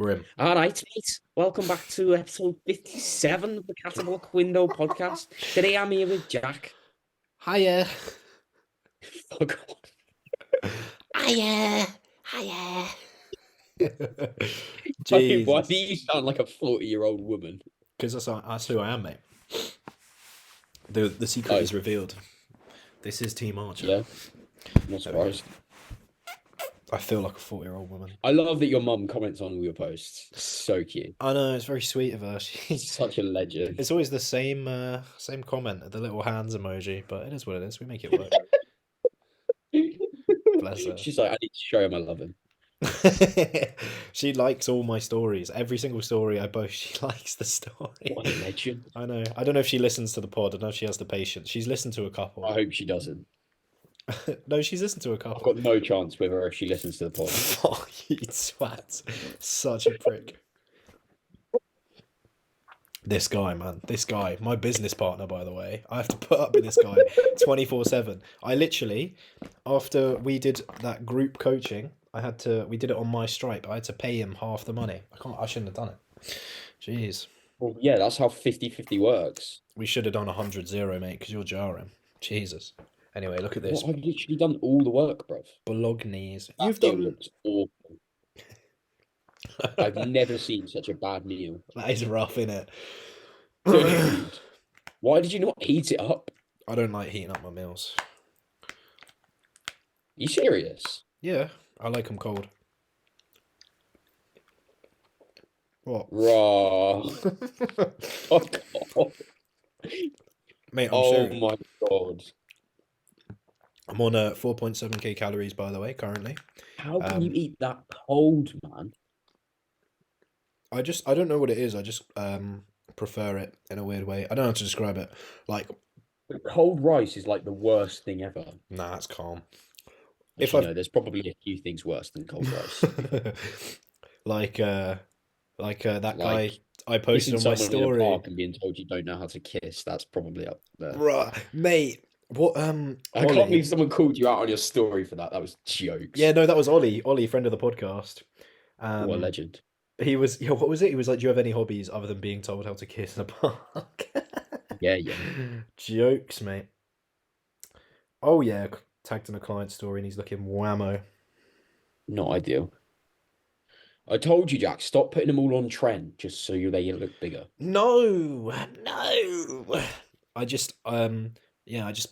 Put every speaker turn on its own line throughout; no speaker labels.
We're in.
All right, mate. Welcome back to episode 57 of the Catabolic Window podcast. Today I'm here with Jack.
Hiya.
Fuck off.
Hiya. Hiya.
Why do
Jesus.
you sound like a 40-year-old woman?
Because that's who I am, mate. The secret
Oh,
is revealed. This is Team Archer.
yeah. I'm not surprised.
I feel like a 40-year-old woman.
I love that your mum comments on all your posts. So cute.
I know, it's very sweet of her.
Such a legend.
It's always the same comment, the little hands emoji, but it is what it is. We make it work. Bless her.
She's like, I need to show him I love him.
She likes all my stories. Every single story I post, she likes the story.
What a legend.
I know. I don't know if she listens to the pod. I don't know if she has the patience. She's listened to a couple.
I hope she doesn't.
No, she's listened to a
I've
couple.
got no chance with her if she listens to the pod.
Oh, you swat. Such a prick. This guy, man. This guy. My business partner, by the way. I have to put up with this guy 24/7. I literally, after we did that group coaching, we did it on my Stripe. I had to pay him half the money. I shouldn't have done it. Jeez.
Well, yeah, that's how 50-50 works.
We should have done 100-0, mate, because you're jarring. Jesus. Anyway, look at this.
What, I've literally done all the work, bruv.
Bolognese.
That
You've
meal
done.
looks awful. I've never seen such a bad meal.
That is rough, innit?
Dude, why did you not heat it up?
I don't like heating up my meals.
You serious?
Yeah, I like them cold. What?
Raw. Fuck off.
Mate, I'm
Oh
serious.
my god.
I'm on 4.7k calories, by the way, currently.
How can you eat that cold, man?
I don't know what it is. I just prefer it in a weird way. I don't know how to describe it. Like,
But cold rice is like the worst thing ever.
nah, it's calm.
If I know, there's probably a few things worse than cold rice.
like that guy
Like,
I posted on my
Kissing someone in a
story.
park and being told you don't know how to kiss, that's probably up there.
Bruh, mate, what
I can't
Ollie.
believe someone called you out on your story for that. That was jokes.
Yeah, no, that was Ollie. Ollie, friend of the podcast.
What a legend.
He was, yeah, what was it? He was like, do you have any hobbies other than being told how to kiss in a park?
Yeah, yeah.
Jokes, mate. Oh, yeah, tagged in a client story and he's looking whammo.
Not ideal. I told you, Jack, stop putting them all on trend just so they look bigger.
No. I just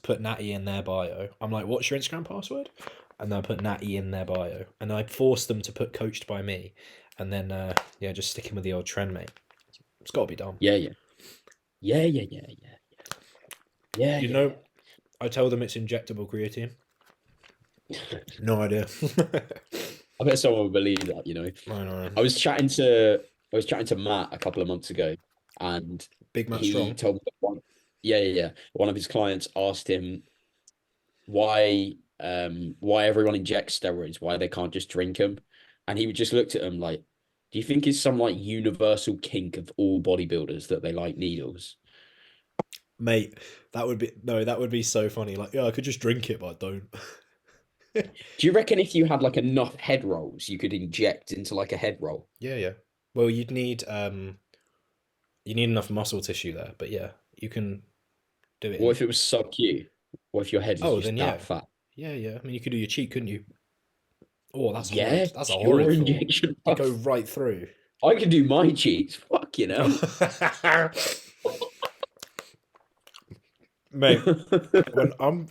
put Natty in their bio. I'm like, what's your Instagram password? And then I put Natty in their bio. And I forced them to put coached by me. And then, just sticking with the old trend, mate. It's got to be done.
Yeah. Yeah.
You know, I tell them it's injectable creatine. No idea.
I bet someone would believe that, you know.
I know.
I was chatting to Matt a couple of months ago, and
Big Matt
he
Strong.
told me one of his clients asked him why everyone injects steroids, why they can't just drink them, and he just looked at him like, do you think it's some like universal kink of all bodybuilders that they like needles?
Mate, that would be so funny. Like, yeah, I could just drink it, but I don't.
Do you reckon if you had like enough head rolls, you could inject into like a head roll?
Yeah. Well, you'd need enough muscle tissue there, but yeah, you can do it.
What if it was sub-Q? What if your head was just that fat?
Yeah. I mean, you could do your cheek, couldn't you? Oh, that's
Yeah,
horrid. That's a
pure
horrid thought.
injection.
You go right through.
I could do my cheeks. Fuck, you know.
Mate,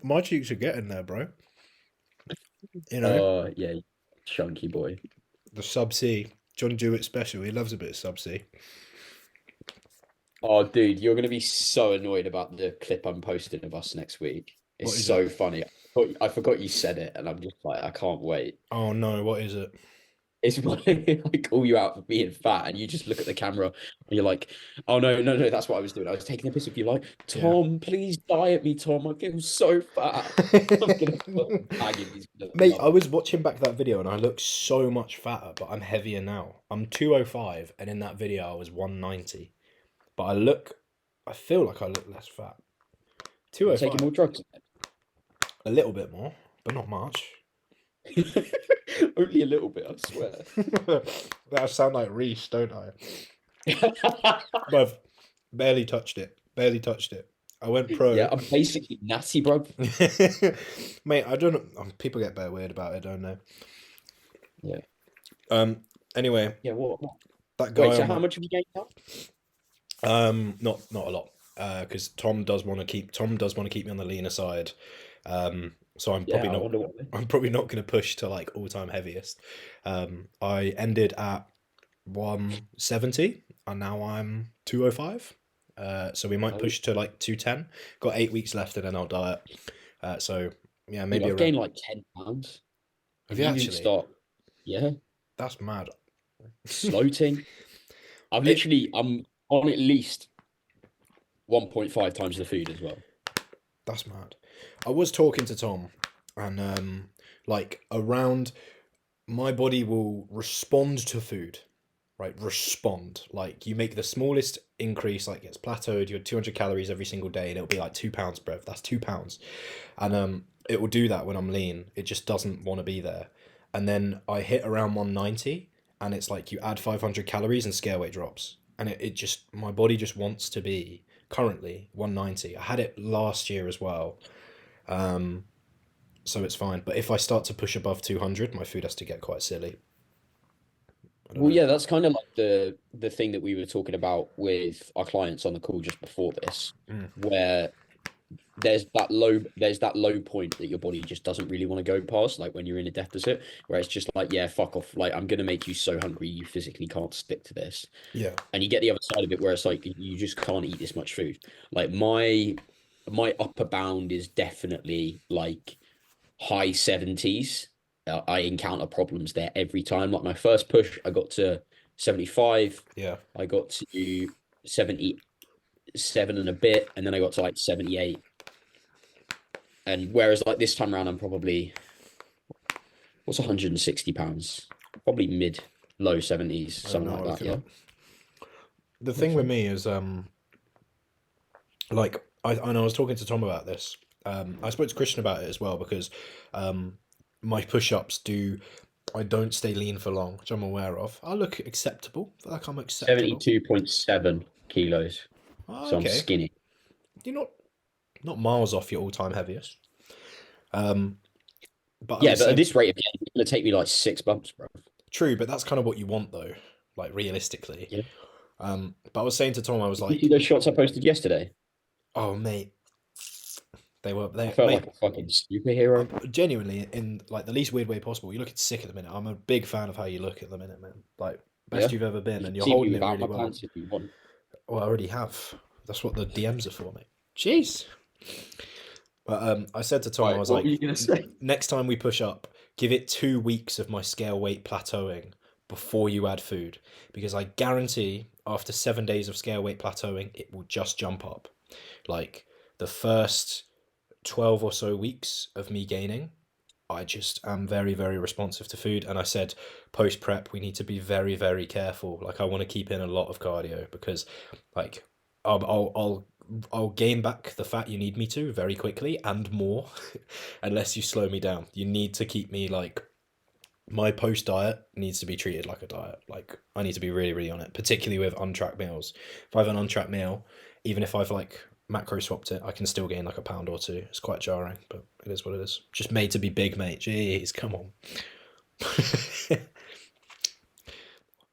my cheeks are getting there, bro. You know.
Oh, yeah, chunky boy.
The sub-C. John Jewett special. He loves a bit of sub-C.
Oh, dude, you're gonna be so annoyed about the clip I'm posting of us next week. It's so funny. I forgot you said it, and I'm just like, I can't wait.
Oh no, what is it?
It's when I call you out for being fat, and you just look at the camera, and you're like, "Oh no, that's what I was doing. I was taking a piss of you, like, Tom, please diet me, Tom. I feel so fat."
Mate, I was watching back that video, and I look so much fatter, but I'm heavier now. I'm 205, and in that video I was 190. But I feel like I look less fat. 205.
Taking more drugs?
A little bit more, but not much.
Only a little bit, I swear.
I sound like Reese, don't I? But barely touched it. Barely touched it. I went
Yeah,
pro.
I'm basically natty, bro.
Mate, I don't know. People get better weird about it, don't they?
Yeah.
Um. Anyway,
Yeah, what?
that
Wait,
guy
so
on
how
my
much have you gained now?
not a lot. Because Tom does want to keep me on the leaner side. So
Yeah, I wonder what.
I'm probably not going to push to like all time heaviest. I ended at 170 and now I'm 205. So we might
Oh,
push to like 210. Got 8 weeks left and then I'll diet. So yeah,
dude,
maybe
I've
around.
gained like 10 pounds.
Have
And
you
you didn't
actually?
start. Yeah,
That's mad.
sloating.
It
I'm on at least 1.5 times the food as well.
that's mad. I was talking to Tom and like around my body will respond to food, right? Respond. Like you make the smallest increase, like it's plateaued, you're 200 calories every single day, and it'll be like 2 pounds, bro. That's 2 pounds. And it will do that when I'm lean. It just doesn't want to be there. And then I hit around 190, and it's like you add 500 calories and scale weight drops. And it just, my body just wants to be currently 190. I had it last year as well. Um, so it's fine. But if I start to push above 200, my food has to get quite silly. I don't
Well,
know.
yeah, that's kind of like the thing that we were talking about with our clients on the call just before this,
Mm.
where there's that low point that your body just doesn't really want to go past, like when you're in a deficit, where it's just like, yeah, fuck off. Like I'm gonna make you so hungry you physically can't stick to this.
Yeah.
And you get the other side of it where it's like you just can't eat this much food. Like my upper bound is definitely like high 70s. I encounter problems there every time. Like my first push, I got to 75.
Yeah.
I got to 77 and a bit, and then I got to like 78. And whereas like this time around, I'm probably what's 160 pounds? Probably mid low 70s,
I don't
something
know.
like
I'll look
that.
it
Yeah.
up. The
Not
thing with
sure.
me is like I know I was talking to Tom about this. I spoke to Christian about it as well because um, my push-ups do. I don't stay lean for long, which I'm aware of. I look acceptable. I feel like I'm acceptable.
72.7 kilos.
Oh,
So I'm
okay,
skinny.
you're not miles off your all-time heaviest. Um, but I
Yeah,
was
but at
saying
this rate of gain, it's gonna take me like 6 bumps, bro.
true, but that's kind of what you want though, like realistically.
Yeah.
But I was saying to Tom, I was
Did you see
like,
those shots I posted yesterday?
oh mate,
I
they
felt like
mate.
a fucking superhero.
Genuinely, in like the least weird way possible. You're looking sick at the minute. I'm a big fan of how you look at the minute, man. Like best
Yeah.
you've ever been,
You
and
can
you're
see me
holding it
without
really
my
well.
pants if you want.
Well, I already have. That's what the DMs are for, mate. Jeez. But I said to Tom, I
Right,
was
what were you
like,
gonna say?
next time we push up, give it 2 weeks of my scale weight plateauing before you add food, because I guarantee after 7 days of scale weight plateauing, it will just jump up. Like the first 12 or so weeks of me gaining, I just am very, very responsive to food. And I said, post prep, we need to be very, very careful. Like, I want to keep in a lot of cardio because, like, I'll gain back the fat you need me to very quickly and more, unless you slow me down. You need to keep me like my post diet needs to be treated like a diet. Like, I need to be really, really on it, particularly with untracked meals. If I have an untracked meal, even if I've like macro swapped it, I can still gain like a pound or two. It's quite jarring, but it is what it is. Just made to be big, mate. Jeez, come on.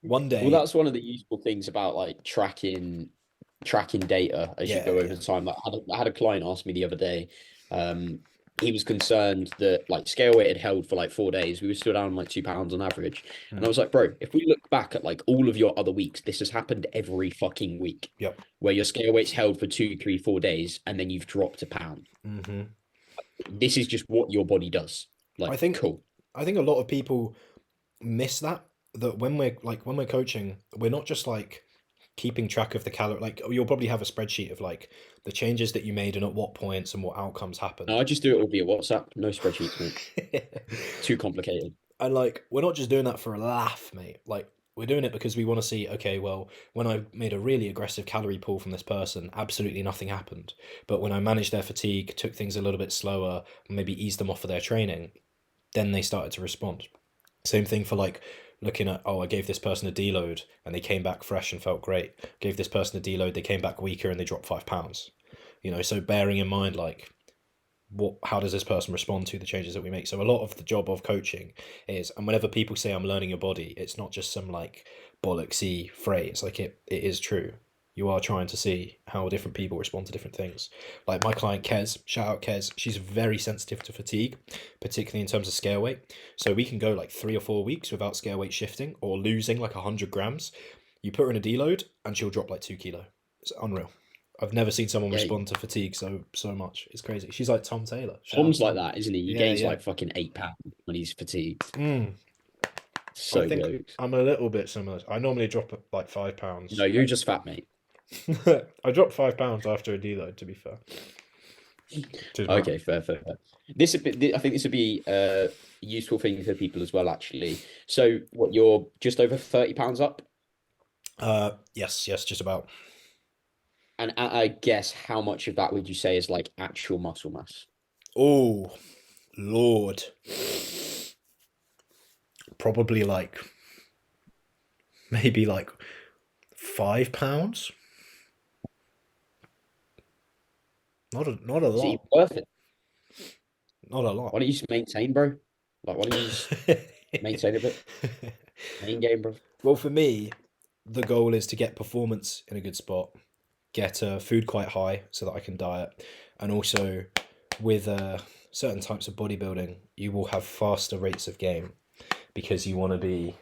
One
Well,
day,
that's one of the useful things about like tracking data as you
yeah,
go over
yeah.
time. Like I had a client ask me the other day. Um, he was concerned that like scale weight had held for like 4 days. We were still down like 2 pounds on average. And
Hmm.
I was like, bro, if we look back at like all of your other weeks, this has happened every fucking week
Yep.
where your scale weight's held for 2, 3, 4 days and then you've dropped a pound.
Hmm.
This is just what your body does.
I
Like,
think
cool.
I think a lot of people miss that when we're coaching, we're not just like keeping track of the calorie. Like you'll probably have a spreadsheet of like the changes that you made and at what points and what outcomes
No,
happened.
I just do it all via WhatsApp. No spreadsheets, mate. Too complicated.
And like we're not just doing that for a laugh, mate. Like we're doing it because we want to see, okay, well, when I made a really aggressive calorie pull from this person, absolutely nothing happened. But when I managed their fatigue, took things a little bit slower, maybe eased them off of their training, then they started to respond. Same thing for like looking at, oh, I gave this person a deload and they came back fresh and felt great. Gave this person a deload, they came back weaker and they dropped 5 pounds. So bearing in mind like how does this person respond to the changes that we make. So a lot of the job of coaching is, and whenever people say I'm learning your body, it's not just some like bollocksy phrase. Like it is true. You are trying to see how different people respond to different things. Like my client Kez, shout out Kez, she's very sensitive to fatigue, particularly in terms of scale weight. So we can go like 3 or 4 weeks without scale weight shifting or losing like 100 grams. You put her in a deload and she'll drop like 2 kilo. It's unreal. I've never seen someone
Yeah,
respond to fatigue so much. It's crazy. She's like Tom Taylor. Shout out
Tom's like
Tom.
that, isn't he? He
Yeah,
gains
yeah.
like fucking 8 pounds when he's fatigued.
Mm. I
So
think
good.
I'm a little bit similar. I normally drop like
No,
£5.
you're just fat, mate.
I dropped £5 after a deload. To be fair, which is mad.
Okay, fair, fair, fair. I think this would be a useful thing for people as well, actually. So, what, you're just over £30 up?
Yes, yes, just about.
And I guess how much of that would you say is like actual muscle mass?
Oh, Lord, probably like maybe like £5. Not a
Is it even
lot.
worth it?
Not a lot.
Why don't you just maintain, bro? Like, why don't you just maintain a bit? Main game, bro.
Well, for me, the goal is to get performance in a good spot, get food quite high so that I can diet, and also with certain types of bodybuilding, you will have faster rates of gain because you want to be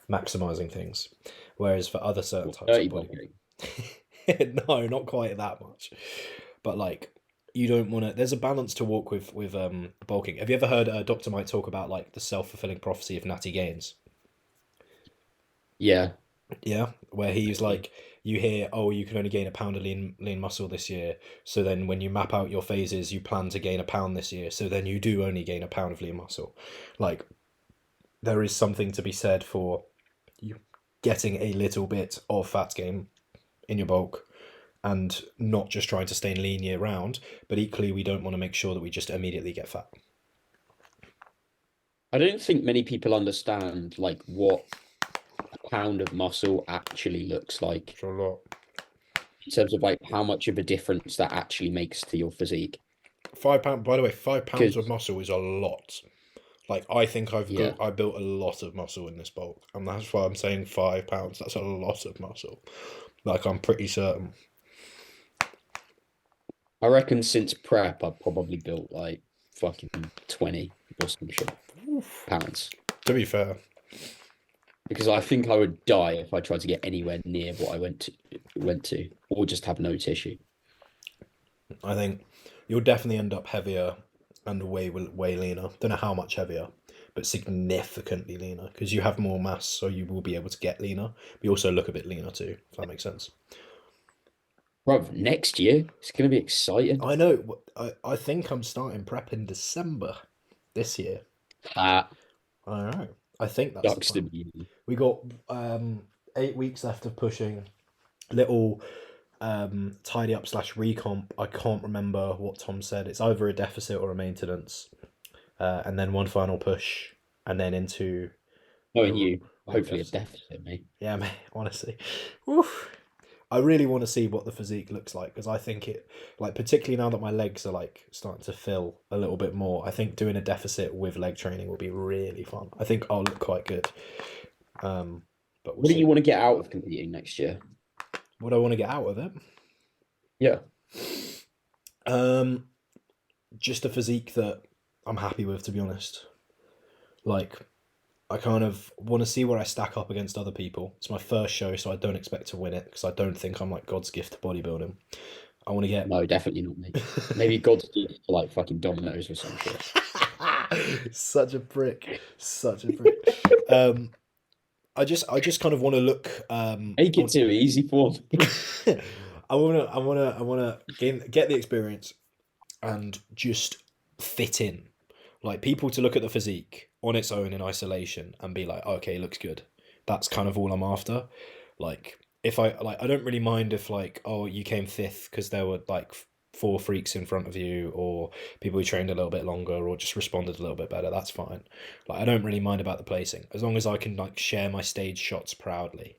maximizing things. Whereas for other certain
What,
types of
30 bulking?
bodybuilding, no, not quite that much, but like you don't want to. There's a balance to walk with bulking. Have you ever heard Dr. Mike talk about like the self-fulfilling prophecy of natty gains?
Yeah.
Yeah, where he's like, you hear, oh, you can only gain a pound of lean muscle this year. So then when you map out your phases, you plan to gain a pound this year. So then you do only gain a pound of lean muscle. Like there is something to be said for you getting a little bit of fat gain in your bulk and not just trying to stay lean year round. But equally, we don't want to make sure that we just immediately get fat.
I don't think many people understand like what a pound of muscle actually looks like
It's a lot.
in terms of like how much of a difference that actually makes to your physique.
£5. By the way, £5 of
Because
muscle is a lot. Like I think
yeah,
I built a lot of muscle in this bulk, and that's why I'm saying £5. That's a lot of muscle. Like I'm pretty certain.
I reckon since prep I've probably built like fucking 20 or some shit pounds.
To be fair,
Because I think I would die if I tried to get anywhere near what I went to, or just have no tissue.
I think you'll definitely end up heavier and way leaner. Don't know how much heavier, but significantly leaner because you have more mass, so you will be able to get leaner. But you also look a bit leaner too, if that makes sense.
Bro, next year it's gonna be exciting.
I know. I think I'm starting prep in December this year.
Ah,
I know. I think that's the
ducks to
plan.
be.
We got 8 weeks left of pushing. Little tidy up slash recomp. I can't remember what Tom said. It's either a deficit or a maintenance, and then one final push, and then into a
Knowing you,
real
hopefully a
deficit.
deficit, mate.
Yeah, mate. Honestly, Oof. I really want to see what the physique looks like because I think it, like, particularly now that my legs are like starting to fill a little bit more. I think doing a deficit with leg training will be really fun. I think I'll look quite good. But we'll
What do you
see.
want to get out of competing next year?
What do I want to get out of it?
Yeah.
Um, just a physique that I'm happy with, to be honest. Like, I kind of want to see where I stack up against other people. It's my first show, so I don't expect to win it because I don't think I'm like God's gift to bodybuilding. I want to get
No, definitely not me. Maybe God's gift for like fucking dominoes or some shit.
such a prick, such a prick. Um, I just kind of want to look.
Make it too easy for me.
I wanna get the experience and just fit in. Like people to look at the physique on its own in isolation and be like, okay, it looks good. That's kind of all I'm after. Like if I don't really mind if like, oh, you came fifth because there were like four freaks in front of you, or people who trained a little bit longer, or just responded a little bit better. That's fine. Like I don't really mind about the placing as long as I can like share my stage shots proudly.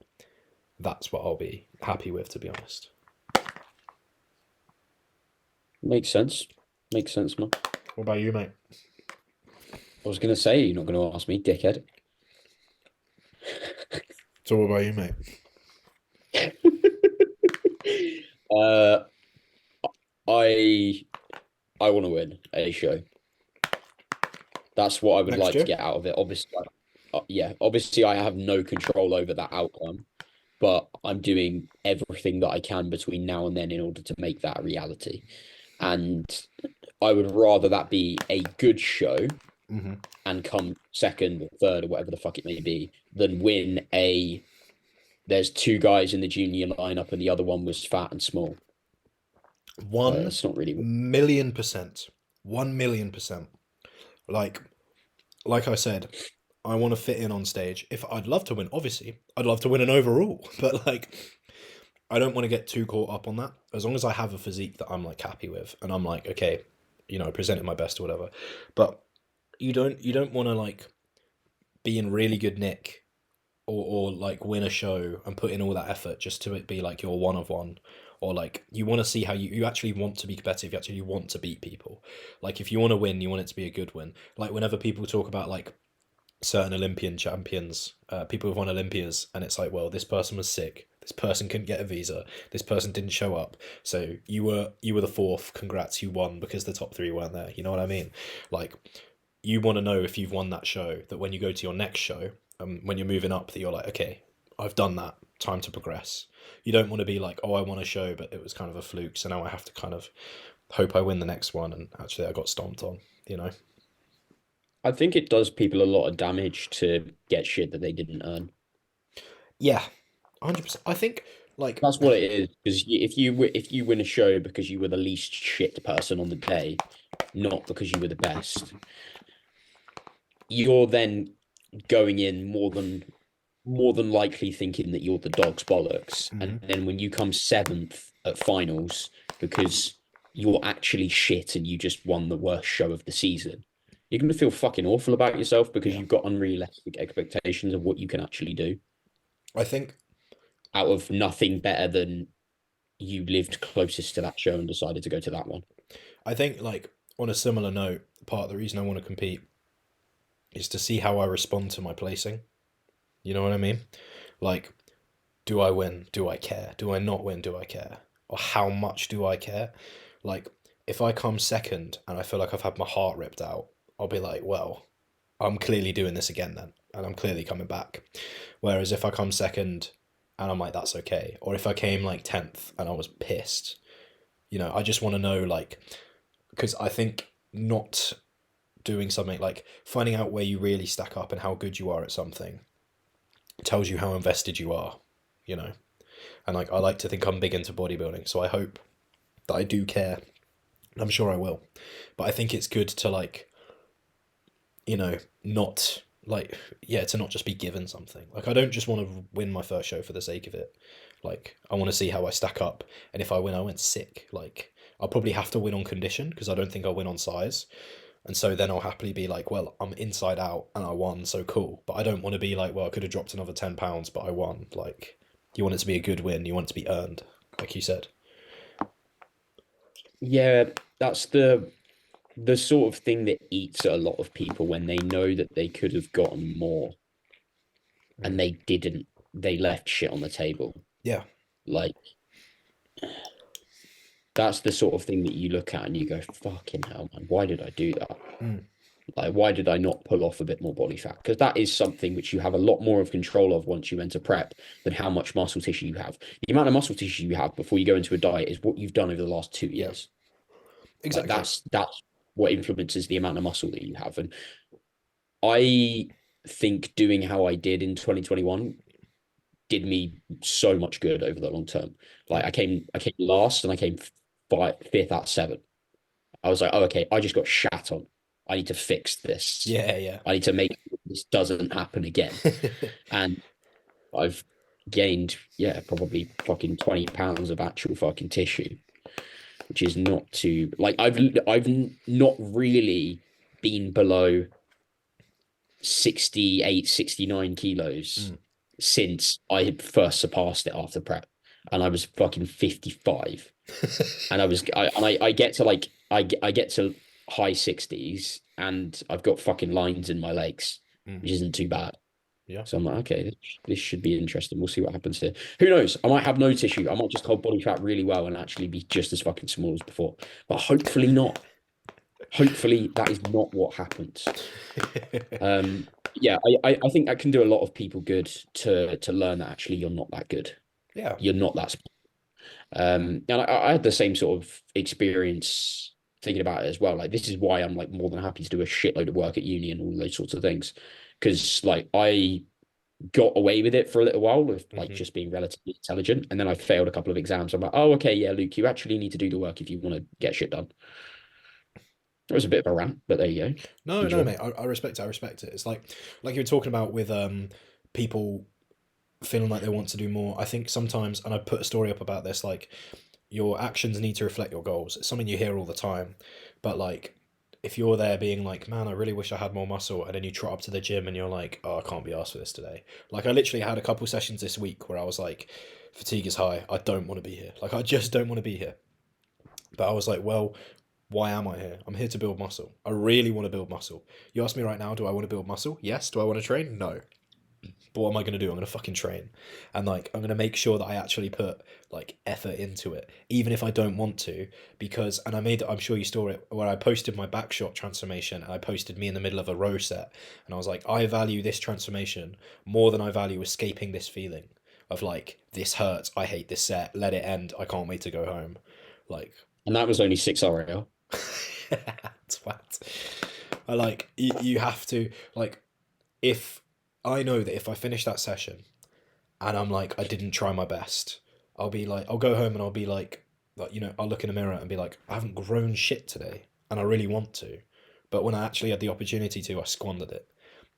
That's what I'll be happy with, to be honest.
Makes sense. Makes sense, man.
What about you, mate?
I was gonna say you're not gonna ask me, dickhead.
So what about you, mate?
uh, I I want to win a show. That's what I would
Next
like to
year?
get out of it. Obviously, yeah. Obviously, I have no control over that outcome, but I'm doing everything that I can between now and then in order to make that a reality. And I would rather that be a good show
Mm-hmm.
and come second or third or whatever the fuck it may be than win a. There's two guys in the junior lineup and the other one was fat and small.
One
It's not really.
million percent. 1 million percent. Like like I said, I want to fit in on stage. If I'd love to win, obviously, I'd love to win an overall, but like I don't want to get too caught up on that. As long as I have a physique that I'm like happy with, and I'm like, okay, presenting my best or whatever. But you don't want to like be in really good nick or like win a show and put in all that effort just to it be like your one of one, or like you want to see how you actually want to be competitive, you actually want to beat people. Like if you want to win, you want it to be a good win. Like whenever people talk about like certain Olympian champions, people who've won Olympias, and it's like, well, this person was sick, this person couldn't get a visa, this person didn't show up, so you were the fourth. Congrats, you won because the top three weren't there. You know what I mean? Like you want to know if you've won that show, that when you go to your next show, when you're moving up, that you're like, okay, I've done that. Time to progress. You don't want to be like, oh, I won a show, but it was kind of a fluke, so now I have to kind of hope I win the next one, and actually I got stomped on. You know?
I think it does people a lot of damage to get shit that they didn't earn.
Yeah, 100%. I think like
That's what it is. Because if you win a show because you were the least shit person on the day, not because you were the best, you're then going in more than likely thinking that you're the dog's bollocks. And
mhm,
then when you come seventh at finals because you're actually shit and you just won the worst show of the season, you're going to feel fucking awful about yourself because
yeah,
you've got unrealistic expectations of what you can actually do
I think
out of nothing better than you lived closest to that show and decided to go to that one.
like on a similar note, part of the reason I want to compete is to see how I respond to my placing. You know what I mean? Like, do I win? Do I care? Do I not win? Do I care? Or how much do I care? Like, if I come second and I feel like I've had my heart ripped out, I'll be like, well, I'm clearly doing this again then, and I'm clearly coming back. Whereas if I come second and I'm like, that's okay. Or if I came like 10th and I was pissed, I just want to know, like, because I think not doing something like finding out where you really stack up and how good you are at something tells you how invested you are, you know. And like I like to think I'm big into bodybuilding, so I hope that I do care. I'm sure I will. But I think it's good to like, not like yeah, to not just be given something. Like I don't just want to win my first show for the sake of it. Like I want to see how I stack up, and if I win, I win sick. Like I'll probably have to win on condition because I don't think I'll win on size. And so then I'll happily be like, well, I'm inside out and I won, so cool. But I don't want to be like, well, I could have dropped another £10, but I won. Like, you want it to be a good win, you want it to be earned, like you said.
Yeah, that's the sort of thing that eats at a lot of people when they know that they could have gotten more and
Mm.
they didn't. They left shit on the table.
Yeah.
Like that's the sort of thing that you look at and you go, fucking hell, man, why did I do that?
Mm.
Like, why did I not pull off a bit more body fat? Because that is something which you have a lot more of control of once you enter prep than how much muscle tissue you have. The amount of muscle tissue you have before you go into a diet is what you've done over the last two
Yeah.
years. Like
Exactly.
that's what influences the amount of muscle that you have. And I think doing how I did in 2021 did me so much good over the long term. Like
Yeah.
I came last and I came fifth out of seven. I was like, oh, okay, I just got shat on. I need to fix this.
Yeah. Yeah.
I need to make sure this doesn't happen again. And I've gained, yeah, probably fucking 20 pounds of actual fucking tissue. which is not too like not really been below 68, 69 kilos
Mm.
since I first surpassed it after prep. And I was fucking 55. And I get to like I get to high 60s and I've got fucking lines in my legs,
Mm.
which isn't too bad.
Yeah.
So I'm like, okay, this should be interesting. We'll see what happens here. Who knows? I might have no tissue. I might just hold body fat really well and actually be just as fucking small as before. But hopefully not. Hopefully that is not what happens. Yeah, I think that can do a lot of people good to learn that actually you're not that good.
Yeah.
You're not that. And I had the same sort of experience thinking about it as well. Like this is why I'm like more than happy to do a shitload of work at uni and all those sorts of things. Because like I got away with it for a little while with like
Hmm.
just being relatively intelligent, and then I failed a couple of exams. I'm like, oh, okay, yeah, Luke, you actually need to do the work if you want to get shit done. It was a bit of a rant, but there you go.
No, no,
Enjoy.
mate. I respect it. I respect it. It's like you were talking about with people feeling like they want to do more. I think sometimes, and I put a story up about this, like your actions need to reflect your goals. It's something you hear all the time, but like if you're there being like, man, I really wish I had more muscle, and then you trot up to the gym and you're like, oh, I can't be asked for this today. Like I literally had a couple sessions this week where I was like, fatigue is high. I don't want to be here. Like I just don't want to be here. But I was like, well, why am I here? I'm here to build muscle. I really want to build muscle. You ask me right now, do I want to build muscle? Yes. Do I want to train? No. But what am I going to do? I'm going to fucking train. And like, I'm going to make sure that I actually put like effort into it, even if I don't want to. Because, and I made, I'm sure you saw it, where I posted my back shot transformation and I posted me in the middle of a row set. And I was like, I value this transformation more than I value escaping this feeling of like, this hurts. I hate this set. Let it end. I can't wait to go home. Like,
And that was only 6 RAL.
twat. I like, you have to, like, if I know that if I finish that session and I'm like, I didn't try my best, I'll be like, I'll go home and I'll be like, I'll look in the mirror and be like, I haven't grown shit today, and I really want to, but when I actually had the opportunity to, I squandered it.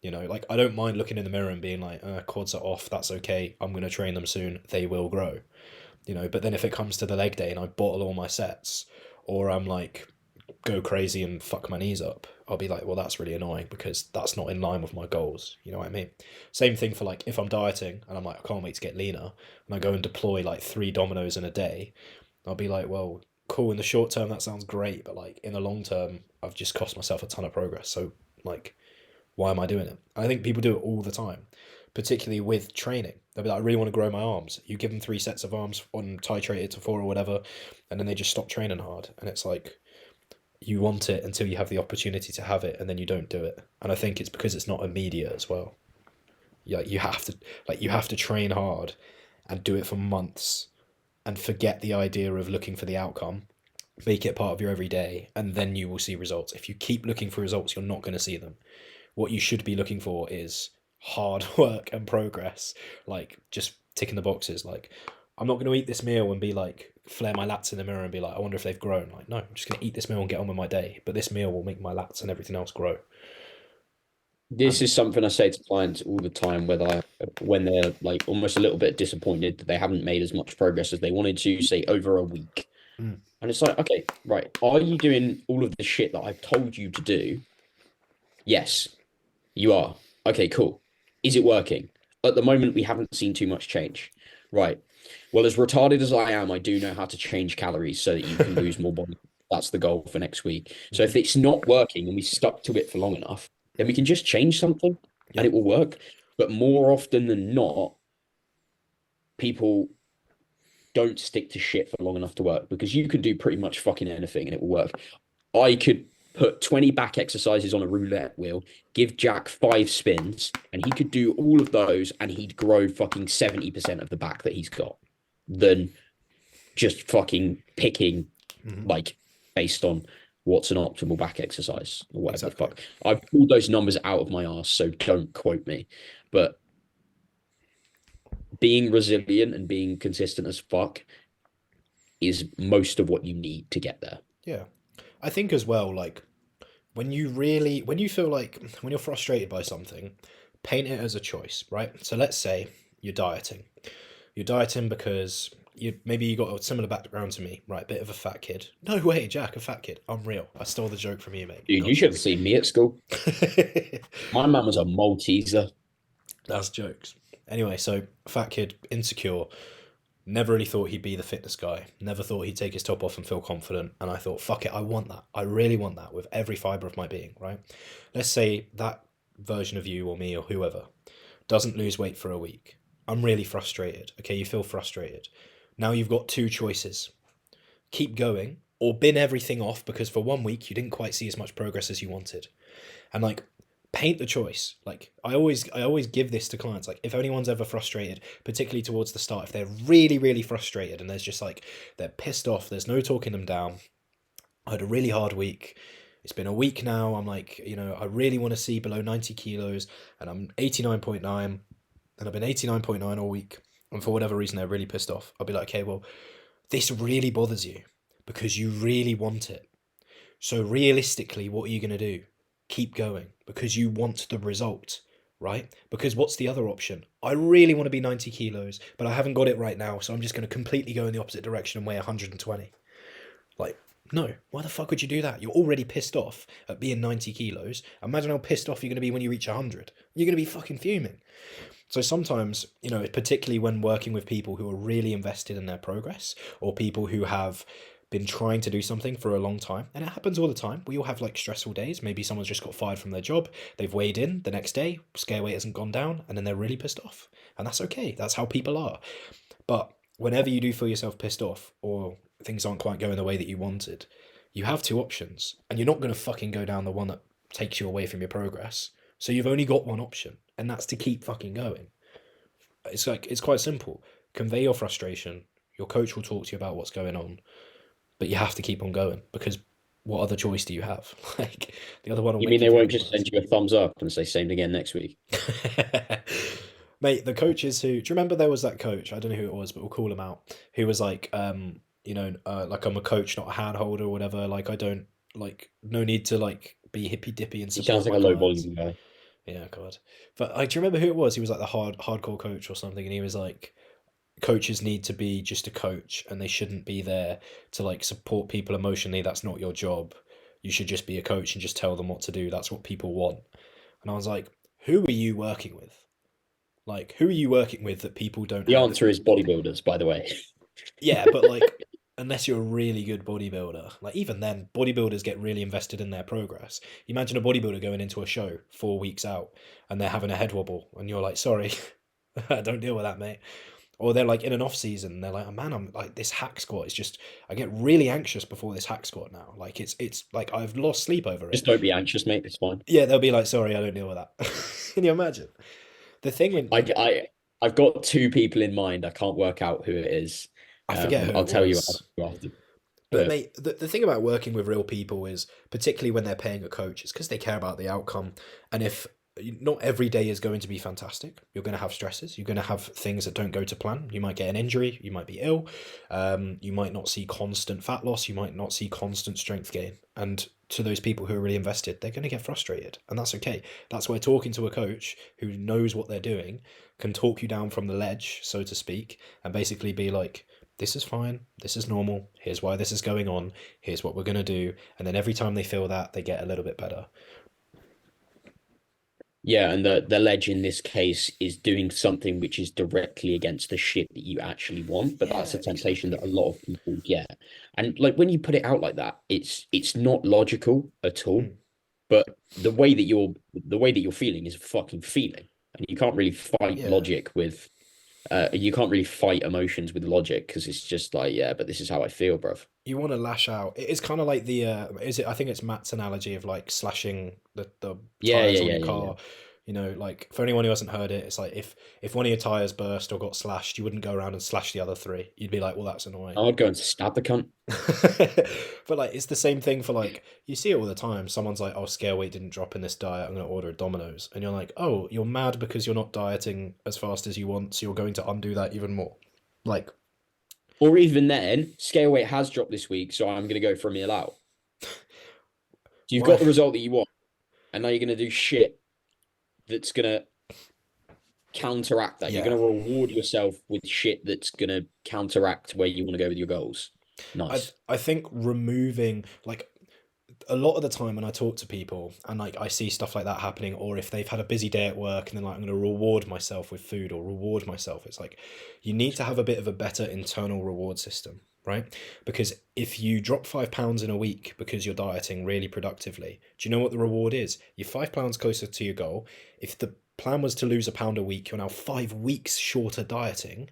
Like I don't mind looking in the mirror and being like, quads are off, that's okay. I'm gonna train them soon. They will grow. But then if it comes to the leg day and I bottle all my sets, or I'm like go crazy and fuck my knees up, I'll be like, well, that's really annoying because that's not in line with my goals. You know what I mean? Same thing for like if I'm dieting and I'm like, I can't wait to get leaner, and I go and deploy like 3 dominoes in a day, I'll be like, well, cool. In the short term, that sounds great, but like in the long term, I've just cost myself a ton of progress. So like, why am I doing it? I think people do it all the time, particularly with training. They'll be like, I really want to grow my arms. You give them 3 sets of arms on titrated to 4 or whatever, and then they just stop training hard. And it's like, you want it until you have the opportunity to have it, and then you don't do it. And I think it's because it's not immediate as well. Yeah, you have to train hard and do it for months and forget the idea of looking for the outcome. Make it part of your everyday, and then you will see results. If you keep looking for results, you're not going to see them. What you should be looking for is hard work and progress, like just ticking the boxes. Like, I'm not going to eat this meal and be like, flare my lats in the mirror and be like, I wonder if they've grown. Like, no, I'm just going to eat this meal and get on with my day. But this meal will make my lats and everything else grow.
This
And
is something I say to clients all the time, when they're like almost a little bit disappointed that they haven't made as much progress as they wanted to, say over a week.
mm,
And it's like, okay, right, are you doing all of the shit that I've told you to do? Yes, you are. Okay, cool. Is it working? At the moment, we haven't seen too much change. Right. Well, as retarded as I am, I do know how to change calories so that you can lose more body. That's the goal for next week. So
mhm,
if it's not working and we stuck to it for long enough, then we
mm,
can just change something and
yeah,
it will work. But more often than not, people don't stick to shit for long enough to work because you can do pretty much fucking anything and it will work. I could put 20 back exercises on a roulette wheel, give Jack 5 spins, and he could do all of those and he'd grow fucking 70% of the back that he's got than just fucking picking
mhm,
like based on what's an optimal back exercise or whatever the
exactly.
fuck. I've pulled those numbers out of my ass, so don't quote me. But being resilient and being consistent as fuck is most of what you need to get there.
Yeah. I think as well, like, when you feel like, when you're frustrated by something, paint it as a choice, right? So let's say you're dieting. You're dieting because maybe you got a similar background to me, right? Bit of a fat kid. No way, Jack, a fat kid. I'm real. I stole the joke from you, mate.
Dude, you
Got
should have seen me at school.
you.
My man was a Malteser.
That's jokes. Anyway, so fat kid, insecure. Never really thought he'd be the fitness guy. Never thought he'd take his top off and feel confident. And I thought, fuck it, I want that. I really want that with every fiber of my being, right? Let's say that version of you or me or whoever doesn't lose weight for a week. I'm really frustrated. Okay, you feel frustrated. Now you've got two choices: keep going or bin everything off because for 1 week you didn't quite see as much progress as you wanted. And like, paint the choice. Like I always give this to clients. Like, if anyone's ever frustrated, particularly towards the start, if they're really, really frustrated and there's just like they're pissed off, there's no talking them down. I had a really hard week. It's been a week now. I'm like, I really want to see below 90 kilos and I'm 89.9 and I've been 89.9 all week. And for whatever reason, they're really pissed off. I'll be like, okay, well, this really bothers you because you really want it. So realistically, what are you going to do? Keep going because you want the result, right? Because what's the other option? I really want to be 90 kilos, but I haven't got it right now. So I'm just going to completely go in the opposite direction and weigh 120. Like, no, why the fuck would you do that? You're already pissed off at being 90 kilos. Imagine how pissed off you're going to be when you reach 100. You're going to be fucking fuming. So sometimes, particularly when working with people who are really invested in their progress or people who have been trying to do something for a long time, and it happens all the time. We all have like stressful days. Maybe someone's just got fired from their job, they've weighed in the next day, scale weight hasn't gone down, and then they're really pissed off. And that's okay. That's how people are. But whenever you do feel yourself pissed off or things aren't quite going the way that you wanted, you have two options, and you're not going to fucking go down the one that takes you away from your progress. So you've only got one option, and that's to keep fucking going. It's quite simple. Convey your frustration. Your coach will talk to you about what's going on, but you have to keep on going because what other choice do you have? Like, the other one will
You mean
make you
they
feel
won't
even
just send
worse.
you a thumbs up and say same again next week?
Mate, the coaches who do you remember there was that coach? I don't know who it was, but we'll call him out. Who was like, like I'm a coach, not a handholder or whatever. Like I don't like no need to like be hippy dippy and
He sounds
support
like
my
a low
clients.
volume guy.
Yeah, God. But like, do you remember who it was? He was like the hardcore coach or something, and he was like, coaches need to be just a coach, and they shouldn't be there to like support people emotionally. That's not your job. You should just be a coach and just tell them what to do. That's what people want. And I was like, who are you working with? Like, who are you working with that people don't
The
have?
answer is bodybuilders, by the way.
Yeah, but like, unless you're a really good bodybuilder, like even then, bodybuilders get really invested in their progress. Imagine a bodybuilder going into a show 4 weeks out and they're having a head wobble, and you're like, sorry, don't deal with that, mate. Or they're like in an off season, they're like, oh man, I'm like this hack squat is just, I get really anxious before this hack squat now. Like it's like I've lost sleep over
Just
it.
don't be anxious, mate. It's fine.
Yeah, they'll be like, sorry, I don't deal with that. Can you imagine? The thing when
I, I, I've got two people in mind. I can't work out who it is.
I forget who
I'll
it
tell you
was.
after.
But
Uh,
mate, the thing about working with real people is, particularly when they're paying a coach, it's because they care about the outcome. And if not every day is going to be fantastic, you're going to have stresses. You're going to have things that don't go to plan. You might get an injury. You might be ill. You might not see constant fat loss. You might not see constant strength gain. And to those people who are really invested, they're going to get frustrated, and that's okay. That's why talking to a coach who knows what they're doing can talk you down from the ledge, so to speak, and basically be like, this is fine, this is normal, here's why this is going on, here's what we're going to do. And then every time they feel that, they get a little bit better.
yeah, and the ledge in this case is doing something which is directly against the shit that you actually want. But that's a
Yeah,
temptation that a
exactly.
lot of people get. And like when you put it out like that, it's not logical at all.
Mm.
But the way that you're feeling is a fucking feeling. And you can't really fight
Yeah,
logic with you can't really fight emotions with logic because it's just like, yeah, but this is how I feel, bruv.
you want to lash out. It's kind of like the is it, I think it's Matt's analogy of like slashing the
Yeah,
tires
yeah,
on
yeah,
your
yeah, yeah.
car. Like, for anyone who hasn't heard it, it's like if one of your tires burst or got slashed, you wouldn't go around and slash the other three. You'd be like, well, that's annoying.
I'd go and stab the cunt.
But like, it's the same thing for like, you see it all the time. Someone's like, oh, scale weight didn't drop in this diet, I'm going to order a Domino's. And you're like, oh, you're mad because you're not dieting as fast as you want, so you're going to undo that even more. Like,
Or even then, scale weight has dropped this week, so I'm gonna go for a meal out. So you've got
why?
the result that you want, and now you're gonna do shit that's gonna counteract that. You're
Yeah.
going to reward yourself with shit that's going to counteract where you want to go with your goals. Nice.
I think removing like a lot of the time when I talk to people and like I see stuff like that happening, or if they've had a busy day at work and then like I'm going to reward myself with food or reward myself, it's like you need to have a bit of a better internal reward system, right? Because if you drop £5 in a week because you're dieting really productively, do you know what the reward is? You're £5 closer to your goal. If the plan was to lose a pound a week, you're now 5 weeks shorter dieting.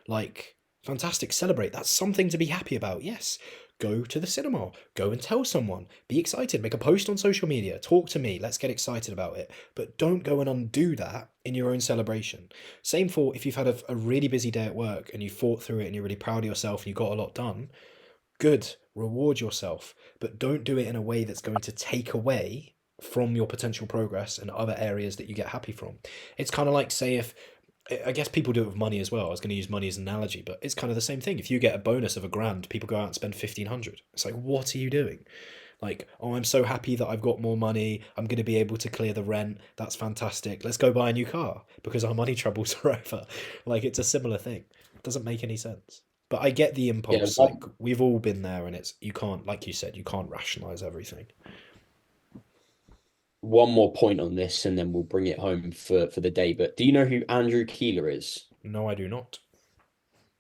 Like, fantastic, celebrate. That's something to be happy about. Yes. Go to the cinema. Go and tell someone. Be excited. Make a post on social media. Talk to me. Let's get excited about it. But don't go and undo that in your own celebration. Same for if you've had a really busy day at work and you fought through it and you're really proud of yourself and you got a lot done. Good. Reward yourself. But don't do it in a way that's going to take away from your potential progress and other areas that you get happy from. It's kind of like, say, if I guess people do it with money as well. I was going to use money as an analogy, but it's kind of the same thing. If you get a bonus of £1,000, people go out and spend 1,500. It's like, what are you doing? Like, oh, I'm so happy that I've got more money. I'm going to be able to clear the rent. That's fantastic. Let's go buy a new car because our money troubles are over. Like, it's a similar thing. It doesn't make any sense. But I get the
Yeah,
impulse. Like, we've all been there, and it's, you can't, like you said, you can't rationalize everything.
one more point on this, and then we'll bring it home for the day. But do you know who Andrew Keeler is?
No, I do not.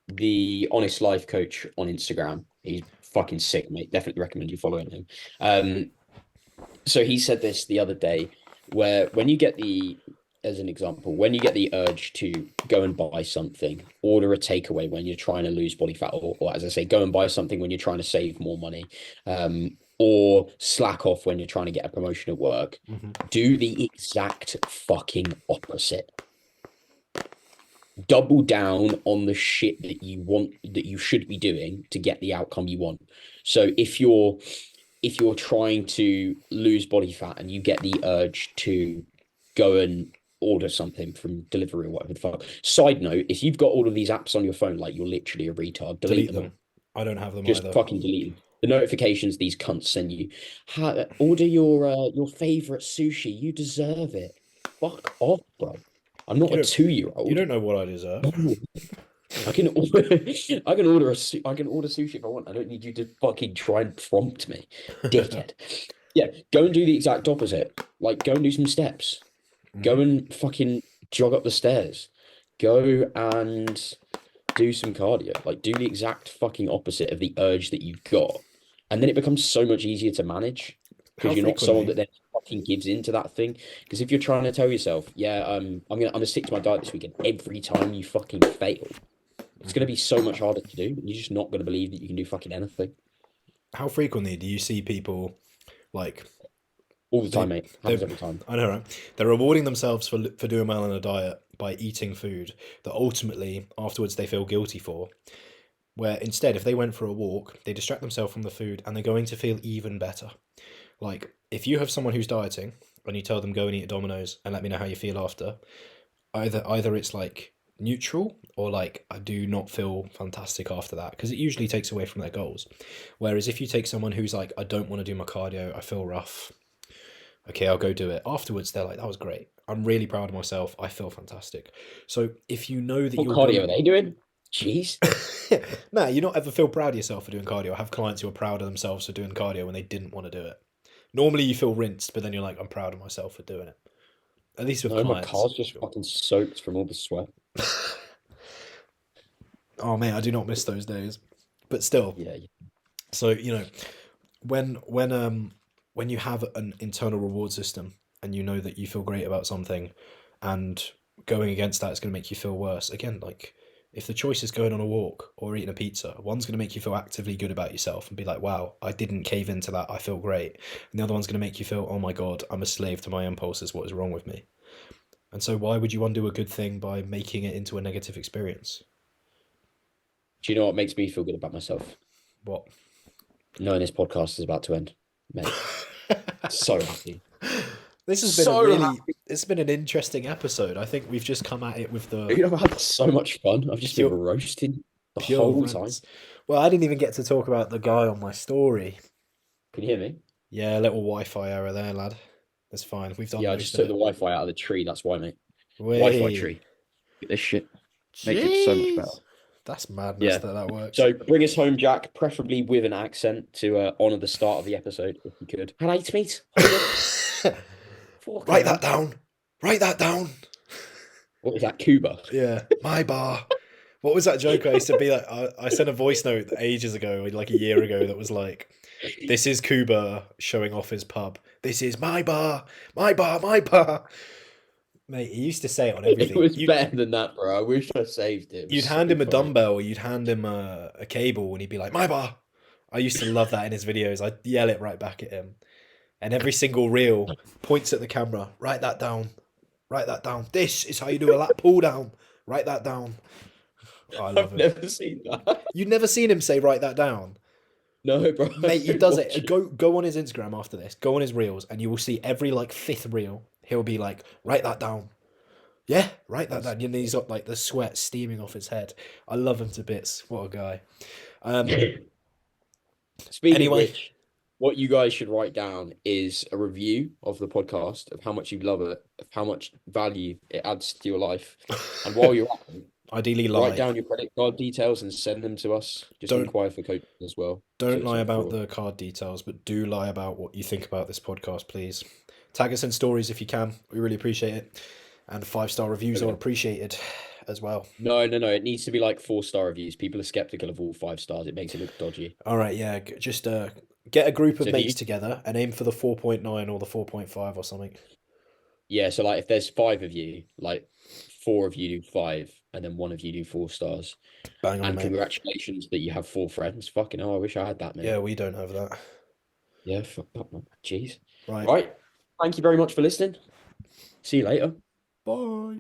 The honest life coach on Instagram. He's fucking sick, mate. Definitely recommend you following him. Um, so he said this the other day, where when you get the, as an example, when you get the urge to go and buy something, order a takeaway when you're trying to lose body fat, or as I say, go and buy something when you're trying to save more money, or slack off when you're trying to get a promotion at work,
Hmm.
do the exact fucking opposite. Double down on the shit that you want, that you should be doing to get the outcome you want. So if you're trying to lose body fat and you get the urge to go and order something from delivery or whatever the fuck. Side note, if you've got all of these apps on your phone, like you're literally a retard, delete
Delete
them all.
them. I don't have them
Just
either.
fucking delete them. The notifications these cunts send you. Order your favorite sushi. You deserve it. Fuck off, bro. I'm not
You
a
don't.
2-year-old.
You don't know what I deserve.
No. I can order I can order sushi if I want. I don't need you to fucking try and prompt me, dickhead. Yeah, go and do the exact opposite. Like go and do some steps. Go
Hmm.
and fucking jog up the stairs. Go and do some cardio. Like do the exact fucking opposite of the urge that you've got. And then it becomes so much easier to manage
How
because you're not someone
frequently?
that then fucking gives into that thing. Because if you're trying to tell yourself, yeah, I'm gonna stick to my diet this weekend, every time you fucking fail, it's gonna be so much harder to do. You're just not gonna believe that you can do fucking anything.
How frequently do you see people like
All the
they
time, mate.
they
Happens every time.
I know, right? They're rewarding themselves for doing well on a diet by eating food that ultimately afterwards they feel guilty for. Where instead, if they went for a walk, they distract themselves from the food and they're going to feel even better. Like if you have someone who's dieting and you tell them go and eat at Domino's and let me know how you feel after, either it's like neutral or like I do not feel fantastic after that because it usually takes away from their goals. Whereas if you take someone who's like I don't want to do my cardio, I feel rough. Okay, I'll go do it. Afterwards, they're like that was great. I'm really proud of myself. I feel fantastic. So if you know that
What
you're
cardio
going,
are they doing? Jeez.
no, you not ever feel proud of yourself for doing cardio. I have clients who are proud of themselves for doing cardio when they didn't want to do it. Normally, you feel rinsed, but then you're like, I'm proud of myself for doing it. At least with
No, my
clients,
car's just
sure.
fucking soaked from all the sweat.
Oh man, I do not miss those days. But still,
Yeah, yeah.
so when you have an internal reward system and you know that you feel great about something, and going against that is going to make you feel worse. Again, like if the choice is going on a walk or eating a pizza, one's going to make you feel actively good about yourself and be like, wow, I didn't cave into that. I feel great. And the other one's going to make you feel, oh my God, I'm a slave to my impulses. What is wrong with me? And so, why would you undo a good thing by making it into a negative experience?
Do you know what makes me feel good about myself?
What?
Knowing this podcast is about to end, mate. So happy.
This has been a
So
really,
happy.
it's been an interesting episode. I think we've just come at it with the
You know, I've had so much fun. I've just been
pure,
roasting the
pure
whole time.
rants. Well, I didn't even get to talk about the guy on my story.
Can you hear me?
Yeah, a little Wi-Fi error there, lad. That's fine. We've done
Yeah, I
most
just
of
took the
it.
Wi-Fi out of the tree. That's why, mate. Wi-Fi
Way.
tree. This shit makes it so much better.
Jeez. That's madness
Yeah.
that works.
So bring us home, Jack, preferably with an accent to honor the start of the episode, if you could. Hello, mate. How you doing? Fucking
Write that
hell.
down. Write that down.
What was that, Cuba?
Yeah, my bar. What was that joke I used to be like? I sent a voice note ages ago, like a year ago, that was like, "This is Cuba showing off his pub. This is my bar, my bar, my bar." Mate, he used to say it on
It
everything.
was better than that, bro. I wish I saved it. It was
You'd
so
hand him a
funny.
dumbbell, or you'd hand him a cable, and he'd be like, "My bar." I used to love that in his videos. I'd yell it right back at him, and every single reel points at the camera. Write that down. Write that down. This is how you do a lat pull down. Write that down. Oh, I love
I've
him.
never seen that.
You've never seen him say write that down.
No, bro. I
Mate, he
don't
does
watch
it.
it.
Go on his Instagram after this. Go on his reels, and you will see every like fifth reel. He'll be like, write that down. Yeah, write that
That's
down. And he's got like the sweat steaming off his head. I love him to bits. What a guy. Um.
Speaking of
Anyway,
which, what you guys should write down is a review of the podcast of how much you love it, of how much value it adds to your life. And while you're at it,
ideally
write
lie.
down your credit card details and send them to us. Just
Don't
inquire for coaching as well. So
don't
it's
lie
not
about
fraud.
the card details, but do lie about what you think about this podcast, please. Tag us in stories if you can. We really appreciate it. And 5-star reviews are
Okay.
appreciated as well.
No, no, no. It needs to be like 4-star reviews. People are skeptical of all 5 stars. It makes it look dodgy.
All right, yeah, just get a group of
So if
mates
you,
together and aim for the 4.9 or the 4.5 or something.
yeah, so like if there's 5 of you, like 4 of you do 5, and then 1 of you do 4 stars.
Bang on,
And
mate.
congratulations that you have 4 friends. Fucking hell, I wish I had that
Yeah,
many.
we don't have that.
Yeah, fuck that, man. Jeez.
Right.
Right. Thank you very much for listening. See you later.
Bye.